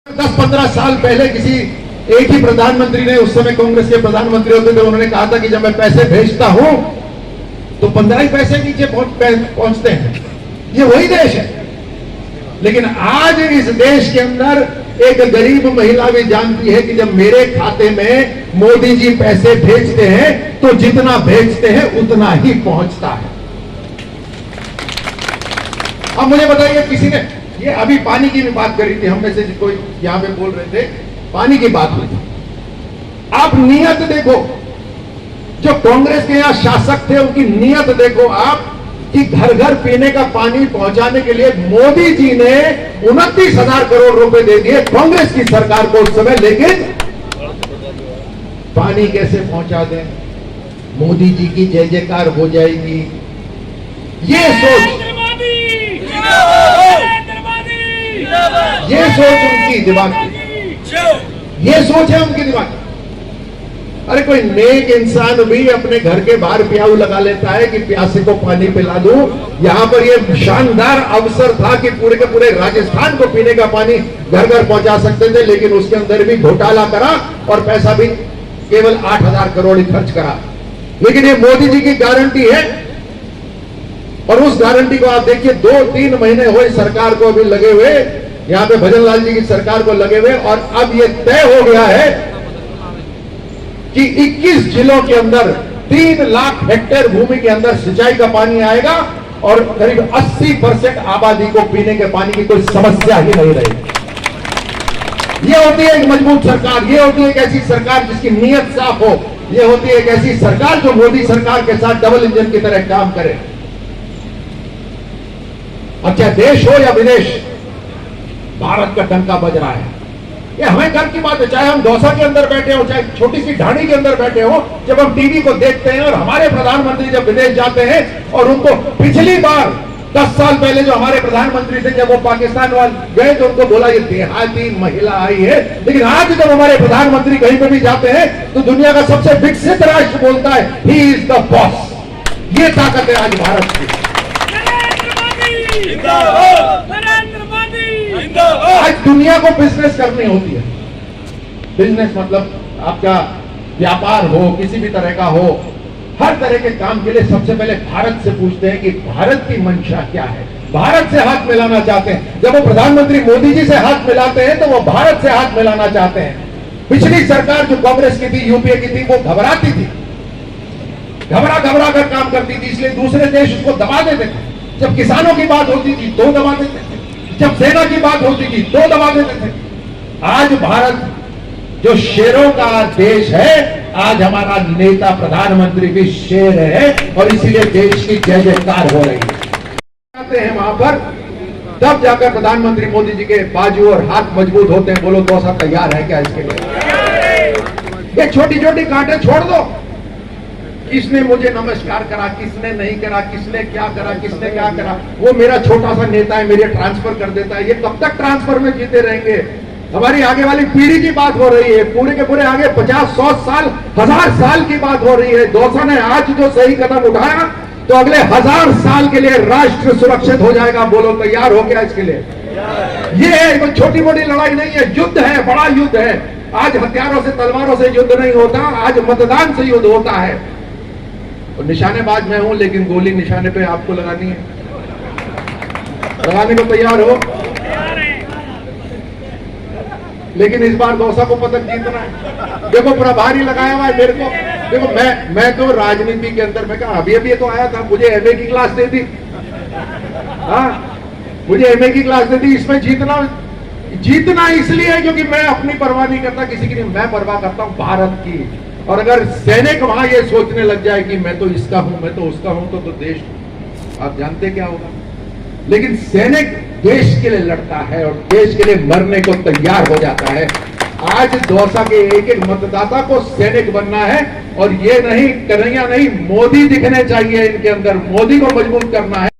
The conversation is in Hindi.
10-15 साल पहले किसी एक ही प्रधानमंत्री ने, उस समय कांग्रेस के प्रधानमंत्री होते थे, उन्होंने कहा था कि जब मैं पैसे भेजता हूं तो 15 ही पैसे नीचे पहुंचते हैं। ये वही देश है। लेकिन आज इस देश के अंदर एक गरीब महिला भी जानती है कि जब मेरे खाते में मोदी जी पैसे भेजते हैं तो जितना भेजते हैं उतना ही पहुंचता है। अब मुझे बताइए, किसी ने ये अभी पानी की भी बात करी थी, हम में से कोई यहां पे बोल रहे थे, पानी की बात हुई। आप नियत देखो, जो कांग्रेस के यहां शासक थे उनकी नियत देखो आप, कि घर घर पीने का पानी पहुंचाने के लिए मोदी जी ने 29,000 करोड़ रुपए दे दिए कांग्रेस की सरकार को उस समय। लेकिन पानी कैसे पहुंचा दें? मोदी जी की जय जयकार हो जाएगी, ये सोच उनकी दिमाग की, ये सोच है उनकी दिमाग की। अरे कोई नेक इंसान भी अपने घर के बाहर प्याऊ लगा लेता है कि प्यासे को पानी पिला दूं। यहां पर यह शानदार अवसर था कि पूरे के पूरे राजस्थान को पीने का पानी घर घर पहुंचा सकते थे, लेकिन उसके अंदर भी घोटाला करा और पैसा भी केवल 8,000 करोड़ ही खर्च करा। लेकिन ये मोदी जी की गारंटी है, और उस गारंटी को आप देखिए, 2-3 महीने हुए सरकार को अभी लगे हुए, यहां पे भजन लाल जी की सरकार को लगे हुए, और अब यह तय हो गया है कि 21 जिलों के अंदर 3 लाख हेक्टेयर भूमि के अंदर सिंचाई का पानी आएगा और करीब 80% आबादी को पीने के पानी की कोई समस्या ही नहीं रहेगी। यह होती है एक मजबूत सरकार, यह होती है एक ऐसी सरकार जिसकी नीयत साफ हो, यह होती है एक ऐसी सरकार जो मोदी सरकार के साथ डबल इंजन की तरह काम करे। अब चाहे देश हो या विदेश, भारत का डंका बज रहा है। ये हमें गर्व की बात है, चाहे हम दौसा के अंदर बैठे हो, चाहे छोटी सी ढाणी के अंदर बैठे हो, जब हम टीवी को देखते हैं और हमारे प्रधानमंत्री जब विदेश जाते हैं, और उनको पिछली बार 10 साल पहले जो हमारे प्रधानमंत्री थे, जब वो पाकिस्तान गए तो उनको बोला ये देहाती महिला आई है, लेकिन आज जब हमारे प्रधानमंत्री कहीं पर भी जाते हैं तो दुनिया का सबसे विकसित राष्ट्र बोलता है ही इज द बॉस। ये ताकत है आज भारत की। आज दुनिया को बिजनेस करनी होती है। बिजनेस मतलब आपका व्यापार हो, किसी भी तरह का हो, हर तरह के काम के लिए सबसे पहले भारत से पूछते हैं कि भारत की मंशा क्या है। भारत से हाथ मिलाना चाहते हैं। जब वो प्रधानमंत्री मोदी जी से हाथ मिलाते हैं तो वो भारत से हाथ मिलाना चाहते हैं। पिछली सरकार जो कांग्रेस की थी, यूपीए की थी, वो घबराती थी, घबरा कर काम करती थी, इसलिए दूसरे देश उसको दबा देते थे। जब किसानों की बात होती थी तो दबा देते थे, जब सेना की बात होती थी तो दबा देते थे। आज भारत जो शेरों का देश है, आज हमारा नेता प्रधानमंत्री भी शेर है, और इसीलिए देश की जय जयकार हो रही है। जाते हैं वहां पर, तब जाकर प्रधानमंत्री मोदी जी के बाजू और हाथ मजबूत होते हैं। बोलो दौसा तैयार है क्या इसके लिए? ये छोटी छोटी कांटे छोड़ दो। किसने मुझे नमस्कार करा, किसने नहीं करा, किसने क्या करा, किसने क्या करा, वो मेरा छोटा सा नेता है, मेरे ट्रांसफर कर देता है। ये कब तक ट्रांसफर में जीते रहेंगे? हमारी आगे वाली पीढ़ी की बात हो रही है, पूरे के पूरे आगे 50-100 साल, 1000 साल की बात हो रही है। दौसा ने आज जो सही कदम उठाया तो अगले 1000 साल के लिए राष्ट्र सुरक्षित हो जाएगा। बोलो तैयार हो क्या इसके लिए? ये है कोई छोटी मोटी लड़ाई नहीं है, युद्ध है, बड़ा युद्ध है। आज हथियारों से, तलवारों से युद्ध नहीं होता, आज मतदान से युद्ध होता है। और निशानेबाज मैं हूं, लेकिन गोली निशाने पे आपको लगानी है। लगाने को तैयार हो? लेकिन इस बार दौसा को पदक जीतना है। देखो प्रभारी लगाया हुआ है मेरे को। देखो मैं तो राजनीति के अंदर, मैं कहा अभी तो आया था, मुझे एमए की क्लास दे दी। हाँ, मुझे एमए की क्लास दे दी। इसमें जीतना इसलिए है क्योंकि मैं अपनी परवाह नहीं करता किसी की, नहीं, मैं परवाह करता हूं भारत की। और अगर सैनिक वहां ये सोचने लग जाए कि मैं तो इसका हूं, मैं तो उसका हूं, तो देश आप जानते क्या होगा। लेकिन सैनिक देश के लिए लड़ता है और देश के लिए मरने को तैयार हो जाता है। आज दौसा के एक एक मतदाता को सैनिक बनना है, और ये नहीं, कन्हैया नहीं, मोदी दिखने चाहिए इनके अंदर, मोदी को मजबूत करना है।